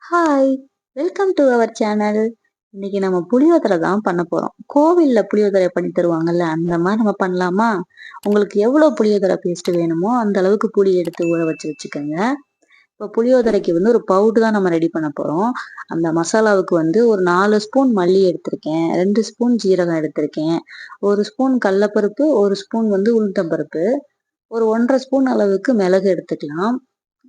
Hi! Welcome to our channel. இன்னைக்கு நம்ம புளியோதரை தான் பண்ண போறோம். கோவில்ல புளியோதரை பண்ணி தருவாங்கல்ல, அந்த மாரி நம்ம பண்ணலாமா? உங்களுக்கு எவ்வளோ புளியோதரை பேஸ்ட் வேணுமோ, அந்த அளவுக்கு புளி எடுத்து ஊற வச்சுக்கோங்க. இப்போ புளியோதரைக்கு ஒரு பவுடர் தான் நம்ம ரெடி பண்ண போறோம். அந்த மசாலாவுக்கு ஒரு 4 ஸ்பூன் மல்லி எடுத்திருக்கேன், 2 ஸ்பூன் ஜீரகம் எடுத்திருக்கேன், 1 ஸ்பூன் கடலப்பருப்பு, 1 ஸ்பூன் உளுத்தம் பருப்பு, ஒரு 1 1/2 ஸ்பூன் அளவுக்கு மிளகு எடுத்துக்கலாம்.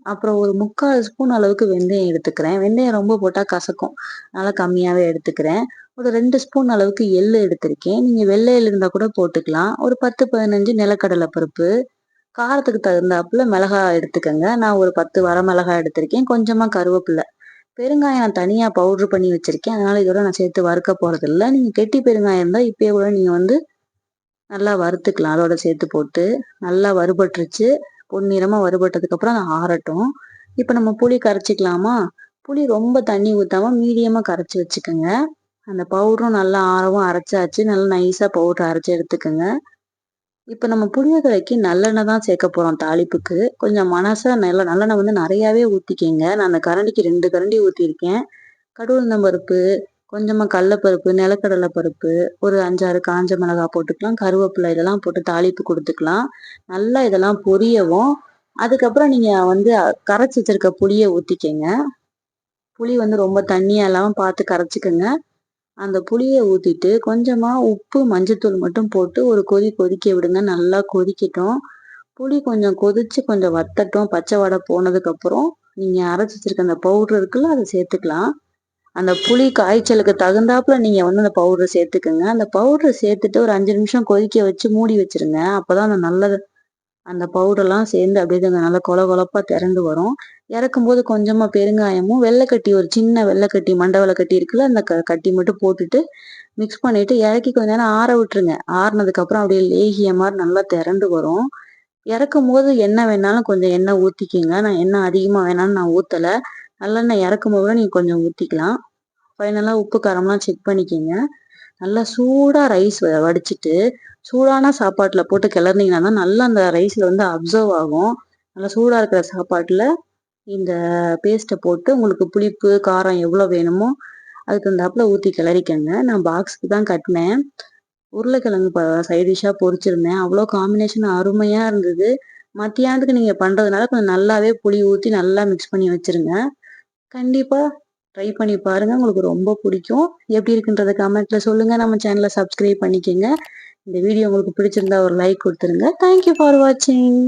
அப்புறம் ஒரு 3/4 ஸ்பூன் அளவுக்கு வெந்தயம் எடுத்துக்கிறேன். வெந்தயம் ரொம்ப போட்டா கசக்கும். அதனால கம்மியாவே எடுத்துக்கிறேன். ஒரு 2 ஸ்பூன் அளவுக்கு எள்ளு எடுத்திருக்கேன். நீங்க வெள்ளை எள்ளு இருந்தா கூட போட்டுக்கலாம். ஒரு 10, 15 நிலக்கடலை பருப்பு. காரத்துக்கு தகுந்தாப்புல மிளகாய் எடுத்துக்கங்க. நான் ஒரு 10 வரமிளகாய் எடுத்திருக்கேன். கொஞ்சமா கருவேப்பிலை. பெருங்காயம் நான் தனியா பவுடர் பண்ணி வச்சிருக்கேன். அதனால இதோட நான் சேர்த்து வறுக்க போறதில்ல. நீங்க கெட்டி பெருங்காயம் இருந்தா இப்பயே கூட நீங்க நல்லா வறுத்துக்கலாம். அதோட சேர்த்து போட்டு நல்லா வறுபட்டுருச்சு. பொன்னிறமா வறுபட்டதுக்கு அப்புறம் அது ஆறட்டும். இப்ப நம்ம புளி கரைச்சிக்கலாமா? புளி ரொம்ப தண்ணி ஊத்தாம மீடியமா கரைச்சு வச்சுக்கோங்க. அந்த பவுடரும் நல்லா ஆறவும் அரைச்சாச்சு. நல்லா நைஸா பவுடர் அரைச்சு எடுத்துக்கோங்க. இப்ப நம்ம புளியோதரைக்கு நல்லெண்ணெய் தான் சேர்க்க போறோம் தாளிப்புக்கு. கொஞ்சம் மனசா நல்லெண்ணெய் நிறையாவே ஊத்திக்கங்க. நான் அந்த கரண்டிக்கு 2 கரண்டி ஊத்திருக்கேன். கடுகு உளுந்தம் பருப்பு, கொஞ்சமா கடலப்பருப்பு, நிலக்கடலை பருப்பு, ஒரு 5, 6 காஞ்ச மிளகாய் போட்டுக்கலாம். கருவேப்பிலை இதெல்லாம் போட்டு தாளிப்பு குடுத்துக்கலாம். நல்லா இதெல்லாம் பொரியவும், அதுக்கப்புறம் நீங்க கரைச்சு வச்சிருக்க புளிய ஊத்திக்கங்க. புளி ரொம்ப தண்ணியா இல்லாம பார்த்து கரைச்சுக்கங்க. அந்த புளிய ஊத்திட்டு, கொஞ்சமா உப்பு, மஞ்சத்தூள் மட்டும் போட்டு ஒரு கொதிக்க விடுங்க. நல்லா கொதிக்கட்டும். புளி கொஞ்சம் கொதிச்சு கொஞ்சம் வத்தட்டும். பச்சை வாடை போனதுக்கப்புறம், நீங்க அரைச்சு வச்சிருக்க அந்த பவுடர் இருக்குல்ல, அத சேர்த்துக்கலாம். அந்த புளி காய்ச்சலுக்கு தகுந்தாப்புல நீங்க அந்த பவுடர் சேர்த்துக்குங்க. அந்த பவுடர் சேர்த்துட்டு ஒரு 5 நிமிஷம் கொதிக்க வச்சு மூடி வச்சிருங்க. அப்பதான் அந்த பவுடர்லாம் சேர்ந்து அப்படியே நல்லா கொல கொலப்பா திரண்டு வரும். இறக்கும்போது கொஞ்சமா பெருங்காயமும், வெள்ளைக்கட்டி ஒரு சின்ன வெள்ளைக்கட்டி, மண்டை வெள்ளைக்கட்டி இருக்குல்ல, அந்த கட்டி மட்டும் போட்டுட்டு மிக்ஸ் பண்ணிட்டு இறக்கி கொஞ்ச நேரம் ஆற விட்டுருங்க. ஆறுனதுக்கு அப்புறம் அப்படியே லேகிய மாதிரி நல்லா திரண்டு வரும். இறக்கும்போது எண்ணெய் வேணாலும் கொஞ்சம் எண்ணெய் ஊத்திக்கிங்க. நான் எண்ணெய் அதிகமா வேணாலும் நான் ஊத்தல. நல்லெண்ணெய் இறக்கும்போது கூட நீங்க கொஞ்சம் ஊத்திக்கலாம். ஃபைனலா உப்பு காரம்லாம் செக் பண்ணிக்கிங்க. நல்லா சூடா ரைஸ் வடிச்சிட்டு, சூடான சாப்பாட்டுல போட்டு கிளறுனீங்கன்னா தான் நல்லா அந்த ரைஸ்ல அப்சர்வ் ஆகும். நல்லா சூடா இருக்கிற சாப்பாட்டுல இந்த பேஸ்ட்ட போட்டு உங்களுக்கு புளிப்பு, காரம் எவ்வளோ வேணுமோ அதுக்கு தகுந்தாப்புல ஊத்தி கிளறிக்கங்க. நான் பாக்ஸ்க்கு தான் கட்டுனேன். உருளைக்கிழங்கு சைட் டிஷ்ஷா பொரிச்சிருந்தேன். அவ்வளோ காம்பினேஷன் அருமையா இருந்தது. மத்தியானத்துக்கு நீங்க பண்றதுனால கொஞ்சம் நல்லாவே புளி ஊத்தி நல்லா மிக்ஸ் பண்ணி வச்சிருங்க. கண்டிப்பா ட்ரை பண்ணி பாருங்க. உங்களுக்கு ரொம்ப பிடிக்கும். எப்படி இருக்குன்றத கமெண்ட்ல சொல்லுங்க. நம்ம சேனலை சப்ஸ்கிரைப் பண்ணிக்கங்க. இந்த வீடியோ உங்களுக்கு பிடிச்சிருந்தா ஒரு லைக் கொடுத்துருங்க. தேங்க் யூ ஃபார் வாட்சிங்.